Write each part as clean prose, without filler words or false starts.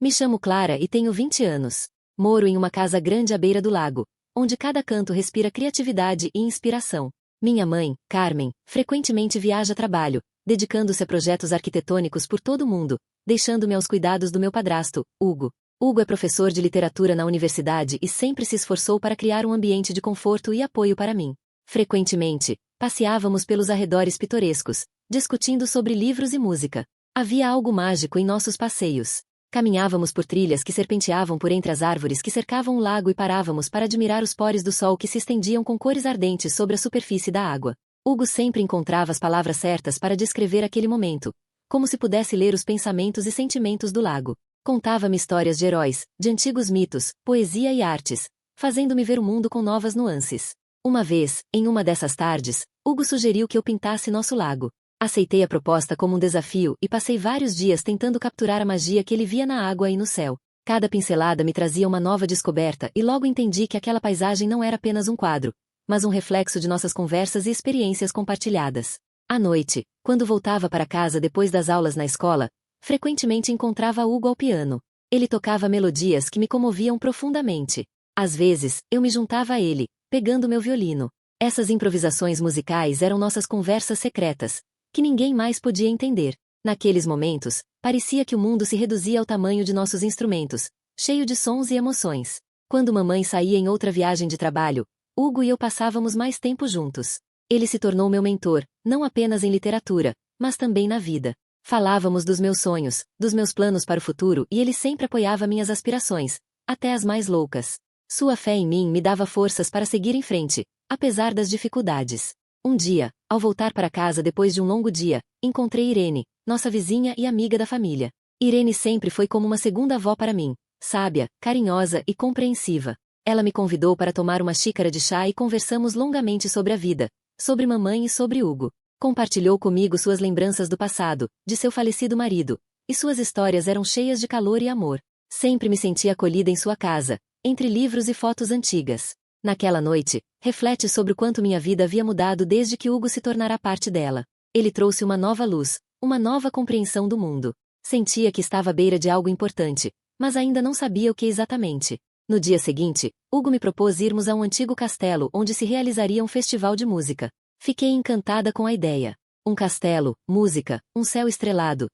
Me chamo Clara e tenho 20 anos. Moro em uma casa grande à beira do lago, onde cada canto respira criatividade e inspiração. Minha mãe, Carmen, frequentemente viaja a trabalho, dedicando-se a projetos arquitetônicos por todo o mundo, deixando-me aos cuidados do meu padrasto, Hugo. Hugo é professor de literatura na universidade e sempre se esforçou para criar um ambiente de conforto e apoio para mim. Frequentemente, passeávamos pelos arredores pitorescos, discutindo sobre livros e música. Havia algo mágico em nossos passeios. Caminhávamos por trilhas que serpenteavam por entre as árvores que cercavam o lago e parávamos para admirar os pores do sol que se estendiam com cores ardentes sobre a superfície da água. Hugo sempre encontrava as palavras certas para descrever aquele momento, como se pudesse ler os pensamentos e sentimentos do lago. Contava-me histórias de heróis, de antigos mitos, poesia e artes, fazendo-me ver o mundo com novas nuances. Uma vez, em uma dessas tardes, Hugo sugeriu que eu pintasse nosso lago. Aceitei a proposta como um desafio e passei vários dias tentando capturar a magia que ele via na água e no céu. Cada pincelada me trazia uma nova descoberta e logo entendi que aquela paisagem não era apenas um quadro, mas um reflexo de nossas conversas e experiências compartilhadas. À noite, quando voltava para casa depois das aulas na escola, frequentemente encontrava Hugo ao piano. Ele tocava melodias que me comoviam profundamente. Às vezes, eu me juntava a ele, pegando meu violino. Essas improvisações musicais eram nossas conversas secretas, que ninguém mais podia entender. Naqueles momentos, parecia que o mundo se reduzia ao tamanho de nossos instrumentos, cheio de sons e emoções. Quando mamãe saía em outra viagem de trabalho, Hugo e eu passávamos mais tempo juntos. Ele se tornou meu mentor, não apenas em literatura, mas também na vida. Falávamos dos meus sonhos, dos meus planos para o futuro e ele sempre apoiava minhas aspirações, até as mais loucas. Sua fé em mim me dava forças para seguir em frente, apesar das dificuldades. Um dia, ao voltar para casa depois de um longo dia, encontrei Irene, nossa vizinha e amiga da família. Irene sempre foi como uma segunda avó para mim, sábia, carinhosa e compreensiva. Ela me convidou para tomar uma xícara de chá e conversamos longamente sobre a vida, sobre mamãe e sobre Hugo. Compartilhou comigo suas lembranças do passado, de seu falecido marido, e suas histórias eram cheias de calor e amor. Sempre me senti acolhida em sua casa, entre livros e fotos antigas. Naquela noite, reflete sobre o quanto minha vida havia mudado desde que Hugo se tornara parte dela. Ele trouxe uma nova luz, uma nova compreensão do mundo. Sentia que estava à beira de algo importante, mas ainda não sabia o que exatamente. No dia seguinte, Hugo me propôs irmos a um antigo castelo onde se realizaria um festival de música. Fiquei encantada com a ideia. Um castelo, música, um céu estrelado.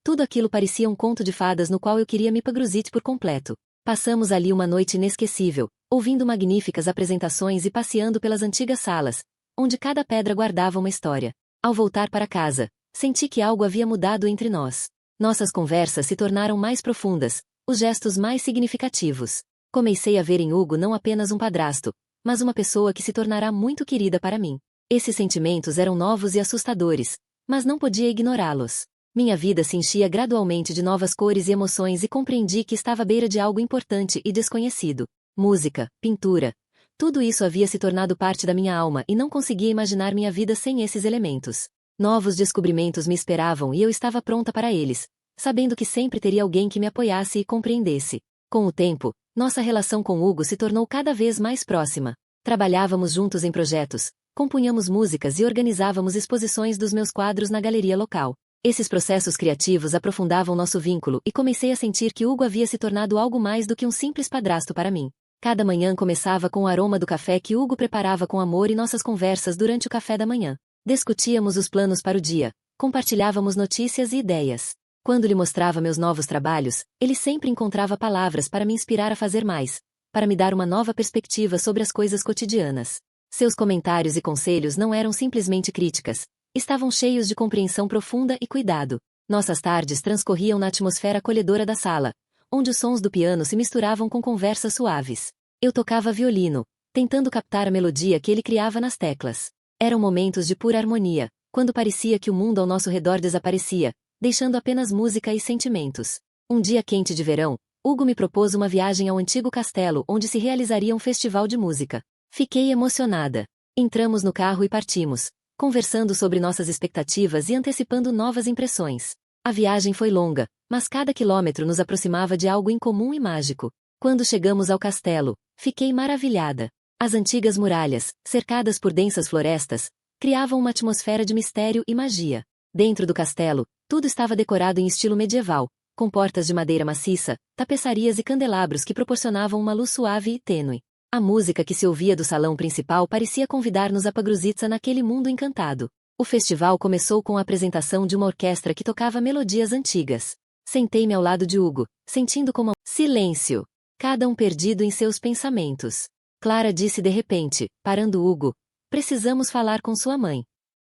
Tudo aquilo parecia um conto de fadas no qual eu queria me pagrusite por completo. Passamos ali uma noite inesquecível, ouvindo magníficas apresentações e passeando pelas antigas salas, onde cada pedra guardava uma história. Ao voltar para casa, senti que algo havia mudado entre nós. Nossas conversas se tornaram mais profundas, os gestos mais significativos. Comecei a ver em Hugo não apenas um padrasto, mas uma pessoa que se tornará muito querida para mim. Esses sentimentos eram novos e assustadores, mas não podia ignorá-los. Minha vida se enchia gradualmente de novas cores e emoções e compreendi que estava à beira de algo importante e desconhecido. Música, pintura. Tudo isso havia se tornado parte da minha alma e não conseguia imaginar minha vida sem esses elementos. Novos descobrimentos me esperavam e eu estava pronta para eles, sabendo que sempre teria alguém que me apoiasse e compreendesse. Com o tempo, nossa relação com Hugo se tornou cada vez mais próxima. Trabalhávamos juntos em projetos, compunhamos músicas e organizávamos exposições dos meus quadros na galeria local. Esses processos criativos aprofundavam nosso vínculo e comecei a sentir que Hugo havia se tornado algo mais do que um simples padrasto para mim. Cada manhã começava com o aroma do café que Hugo preparava com amor e nossas conversas durante o café da manhã. Discutíamos os planos para o dia, compartilhávamos notícias e ideias. Quando lhe mostrava meus novos trabalhos, ele sempre encontrava palavras para me inspirar a fazer mais, para me dar uma nova perspectiva sobre as coisas cotidianas. Seus comentários e conselhos não eram simplesmente críticas, estavam cheios de compreensão profunda e cuidado. Nossas tardes transcorriam na atmosfera acolhedora da sala, onde os sons do piano se misturavam com conversas suaves. Eu tocava violino, tentando captar a melodia que ele criava nas teclas. Eram momentos de pura harmonia, quando parecia que o mundo ao nosso redor desaparecia, deixando apenas música e sentimentos. Um dia quente de verão, Hugo me propôs uma viagem ao antigo castelo onde se realizaria um festival de música. Fiquei emocionada. Entramos no carro e partimos, conversando sobre nossas expectativas e antecipando novas impressões. A viagem foi longa, mas cada quilômetro nos aproximava de algo incomum e mágico. Quando chegamos ao castelo, fiquei maravilhada. As antigas muralhas, cercadas por densas florestas, criavam uma atmosfera de mistério e magia. Dentro do castelo, tudo estava decorado em estilo medieval, com portas de madeira maciça, tapeçarias e candelabros que proporcionavam uma luz suave e tênue. A música que se ouvia do salão principal parecia convidar-nos a Pagruzitsa naquele mundo encantado. O festival começou com a apresentação de uma orquestra que tocava melodias antigas. Sentei-me ao lado de Hugo, sentindo como silêncio, cada um perdido em seus pensamentos. Clara disse de repente, parando Hugo, precisamos falar com sua mãe.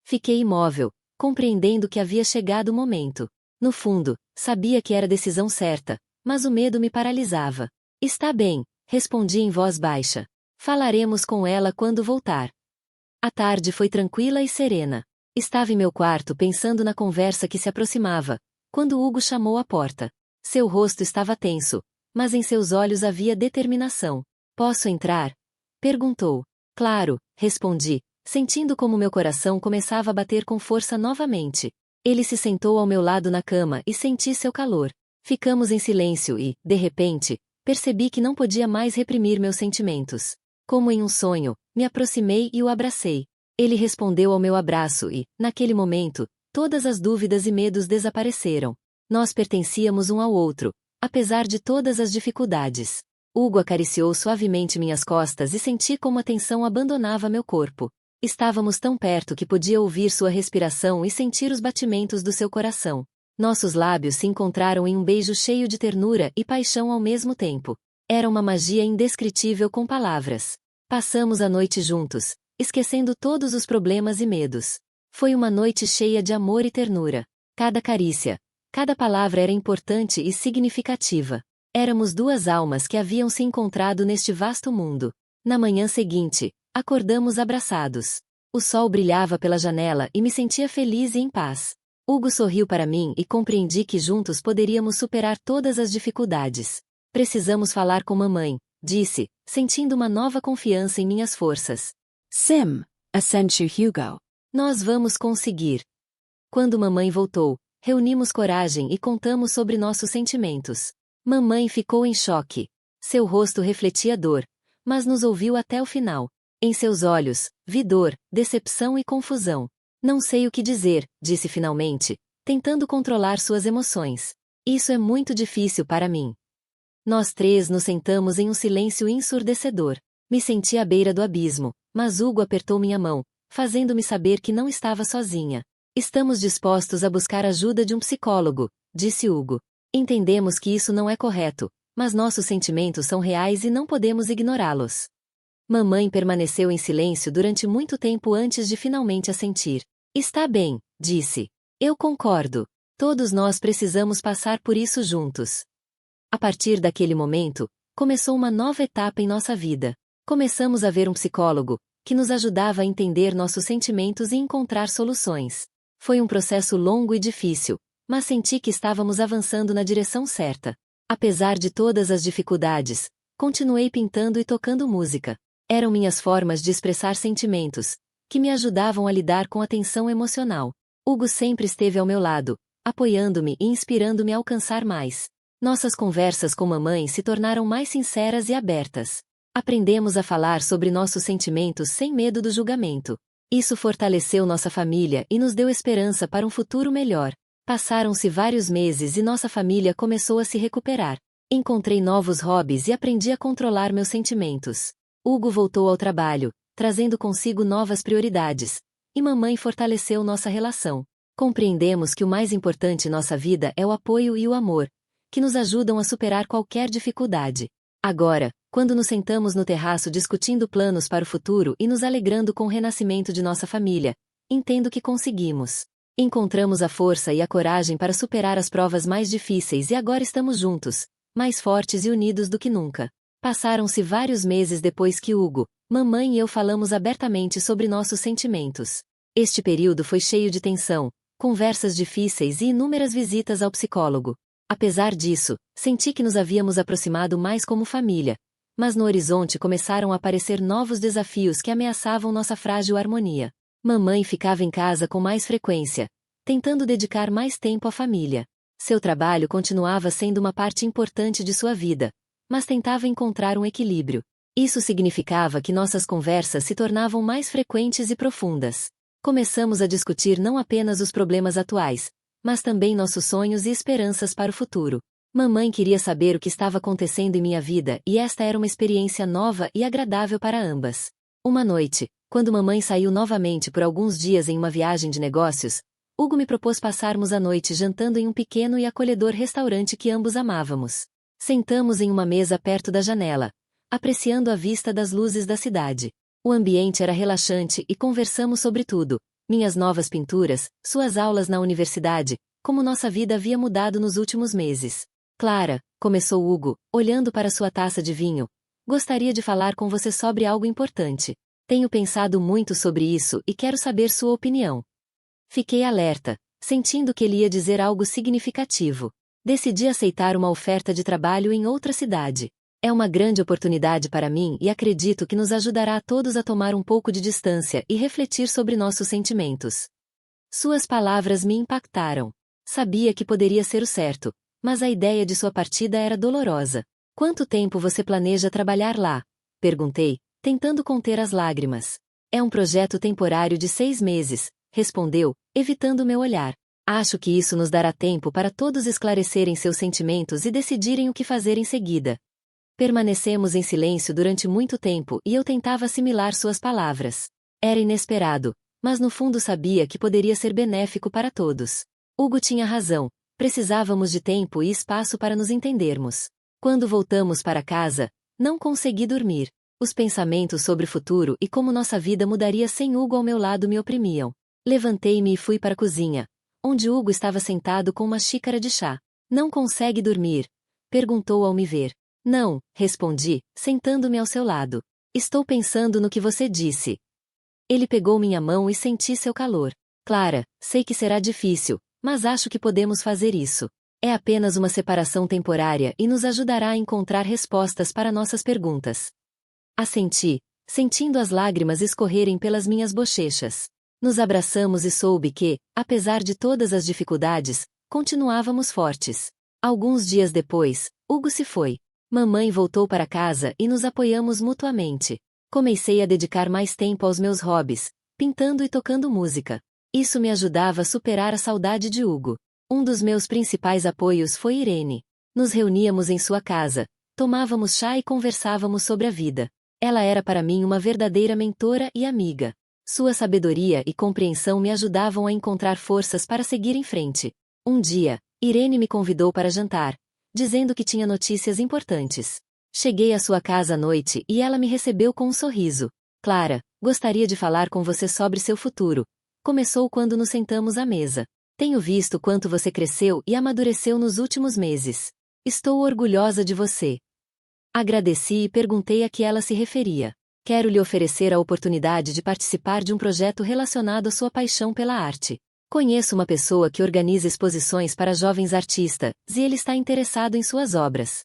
Fiquei imóvel, compreendendo que havia chegado o momento. No fundo, sabia que era a decisão certa, mas o medo me paralisava. Está bem, respondi em voz baixa. Falaremos com ela quando voltar. A tarde foi tranquila e serena. Estava em meu quarto pensando na conversa que se aproximava, quando Hugo chamou à porta. Seu rosto estava tenso, mas em seus olhos havia determinação. Posso entrar? Perguntou. Claro, respondi, sentindo como meu coração começava a bater com força novamente. Ele se sentou ao meu lado na cama e senti seu calor. Ficamos em silêncio e, de repente, percebi que não podia mais reprimir meus sentimentos. Como em um sonho, me aproximei e o abracei. Ele respondeu ao meu abraço e, naquele momento, todas as dúvidas e medos desapareceram. Nós pertencíamos um ao outro, apesar de todas as dificuldades. Hugo acariciou suavemente minhas costas e senti como a tensão abandonava meu corpo. Estávamos tão perto que podia ouvir sua respiração e sentir os batimentos do seu coração. Nossos lábios se encontraram em um beijo cheio de ternura e paixão ao mesmo tempo. Era uma magia indescritível com palavras. Passamos a noite juntos, esquecendo todos os problemas e medos. Foi uma noite cheia de amor e ternura. Cada carícia, cada palavra era importante e significativa. Éramos duas almas que haviam se encontrado neste vasto mundo. Na manhã seguinte, acordamos abraçados. O sol brilhava pela janela e me sentia feliz e em paz. Hugo sorriu para mim e compreendi que juntos poderíamos superar todas as dificuldades. Precisamos falar com mamãe, disse, sentindo uma nova confiança em minhas forças. Sim, assentiu Hugo. Nós vamos conseguir. Quando mamãe voltou, reunimos coragem e contamos sobre nossos sentimentos. Mamãe ficou em choque. Seu rosto refletia dor, mas nos ouviu até o final. Em seus olhos, vi dor, decepção e confusão. Não sei o que dizer, disse finalmente, tentando controlar suas emoções. Isso é muito difícil para mim. Nós três nos sentamos em um silêncio ensurdecedor. Me senti à beira do abismo, mas Hugo apertou minha mão, fazendo-me saber que não estava sozinha. Estamos dispostos a buscar ajuda de um psicólogo, disse Hugo. Entendemos que isso não é correto, mas nossos sentimentos são reais e não podemos ignorá-los. Mamãe permaneceu em silêncio durante muito tempo antes de finalmente assentir. Está bem, disse. Eu concordo. Todos nós precisamos passar por isso juntos. A partir daquele momento, começou uma nova etapa em nossa vida. Começamos a ver um psicólogo, que nos ajudava a entender nossos sentimentos e encontrar soluções. Foi um processo longo e difícil, mas senti que estávamos avançando na direção certa. Apesar de todas as dificuldades, continuei pintando e tocando música. Eram minhas formas de expressar sentimentos, que me ajudavam a lidar com a tensão emocional. Hugo sempre esteve ao meu lado, apoiando-me e inspirando-me a alcançar mais. Nossas conversas com mamãe se tornaram mais sinceras e abertas. Aprendemos a falar sobre nossos sentimentos sem medo do julgamento. Isso fortaleceu nossa família e nos deu esperança para um futuro melhor. Passaram-se vários meses e nossa família começou a se recuperar. Encontrei novos hobbies e aprendi a controlar meus sentimentos. Hugo voltou ao trabalho, trazendo consigo novas prioridades, e mamãe fortaleceu nossa relação. Compreendemos que o mais importante em nossa vida é o apoio e o amor, que nos ajudam a superar qualquer dificuldade. Agora, quando nos sentamos no terraço discutindo planos para o futuro e nos alegrando com o renascimento de nossa família, entendo que conseguimos. Encontramos a força e a coragem para superar as provas mais difíceis e agora estamos juntos, mais fortes e unidos do que nunca. Passaram-se vários meses depois que Hugo, mamãe e eu falamos abertamente sobre nossos sentimentos. Este período foi cheio de tensão, conversas difíceis e inúmeras visitas ao psicólogo. Apesar disso, senti que nos havíamos aproximado mais como família, mas no horizonte começaram a aparecer novos desafios que ameaçavam nossa frágil harmonia. Mamãe ficava em casa com mais frequência, tentando dedicar mais tempo à família. Seu trabalho continuava sendo uma parte importante de sua vida, mas tentava encontrar um equilíbrio. Isso significava que nossas conversas se tornavam mais frequentes e profundas. Começamos a discutir não apenas os problemas atuais, mas também nossos sonhos e esperanças para o futuro. Mamãe queria saber o que estava acontecendo em minha vida e esta era uma experiência nova e agradável para ambas. Uma noite, quando mamãe saiu novamente por alguns dias em uma viagem de negócios, Hugo me propôs passarmos a noite jantando em um pequeno e acolhedor restaurante que ambos amávamos. Sentamos em uma mesa perto da janela, apreciando a vista das luzes da cidade. O ambiente era relaxante e conversamos sobre tudo: minhas novas pinturas, suas aulas na universidade, como nossa vida havia mudado nos últimos meses. Clara, começou Hugo, olhando para sua taça de vinho, gostaria de falar com você sobre algo importante. Tenho pensado muito sobre isso e quero saber sua opinião. Fiquei alerta, sentindo que ele ia dizer algo significativo. Decidi aceitar uma oferta de trabalho em outra cidade. É uma grande oportunidade para mim e acredito que nos ajudará a todos a tomar um pouco de distância e refletir sobre nossos sentimentos. Suas palavras me impactaram. Sabia que poderia ser o certo, mas a ideia de sua partida era dolorosa. Quanto tempo você planeja trabalhar lá? Perguntei, tentando conter as lágrimas. É um projeto temporário de 6 meses, respondeu, evitando meu olhar. Acho que isso nos dará tempo para todos esclarecerem seus sentimentos e decidirem o que fazer em seguida. Permanecemos em silêncio durante muito tempo e eu tentava assimilar suas palavras. Era inesperado, mas no fundo sabia que poderia ser benéfico para todos. Hugo tinha razão, precisávamos de tempo e espaço para nos entendermos. Quando voltamos para casa, não consegui dormir. Os pensamentos sobre o futuro e como nossa vida mudaria sem Hugo ao meu lado me oprimiam. Levantei-me e fui para a cozinha, onde Hugo estava sentado com uma xícara de chá. Não consegue dormir? Perguntou ao me ver. Não, respondi, sentando-me ao seu lado. Estou pensando no que você disse. Ele pegou minha mão e senti seu calor. Clara, sei que será difícil, mas acho que podemos fazer isso. É apenas uma separação temporária e nos ajudará a encontrar respostas para nossas perguntas. Assenti, sentindo as lágrimas escorrerem pelas minhas bochechas. Nos abraçamos e soube que, apesar de todas as dificuldades, continuávamos fortes. Alguns dias depois, Hugo se foi. Mamãe voltou para casa e nos apoiamos mutuamente. Comecei a dedicar mais tempo aos meus hobbies, pintando e tocando música. Isso me ajudava a superar a saudade de Hugo. Um dos meus principais apoios foi Irene. Nos reuníamos em sua casa, tomávamos chá e conversávamos sobre a vida. Ela era para mim uma verdadeira mentora e amiga. Sua sabedoria e compreensão me ajudavam a encontrar forças para seguir em frente. Um dia, Irene me convidou para jantar, dizendo que tinha notícias importantes. Cheguei à sua casa à noite e ela me recebeu com um sorriso. Clara, gostaria de falar com você sobre seu futuro. Começou quando nos sentamos à mesa. Tenho visto quanto você cresceu e amadureceu nos últimos meses. Estou orgulhosa de você. Agradeci e perguntei a que ela se referia. Quero lhe oferecer a oportunidade de participar de um projeto relacionado à sua paixão pela arte. Conheço uma pessoa que organiza exposições para jovens artistas e ele está interessado em suas obras.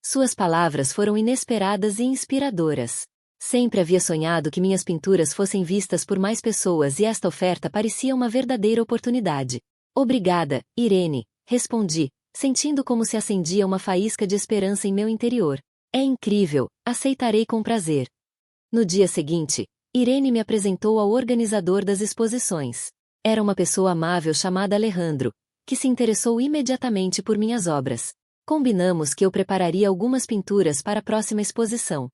Suas palavras foram inesperadas e inspiradoras. Sempre havia sonhado que minhas pinturas fossem vistas por mais pessoas e esta oferta parecia uma verdadeira oportunidade. Obrigada, Irene, respondi, sentindo como se acendia uma faísca de esperança em meu interior. É incrível, aceitarei com prazer. No dia seguinte, Irene me apresentou ao organizador das exposições. Era uma pessoa amável chamada Alejandro, que se interessou imediatamente por minhas obras. Combinamos que eu prepararia algumas pinturas para a próxima exposição.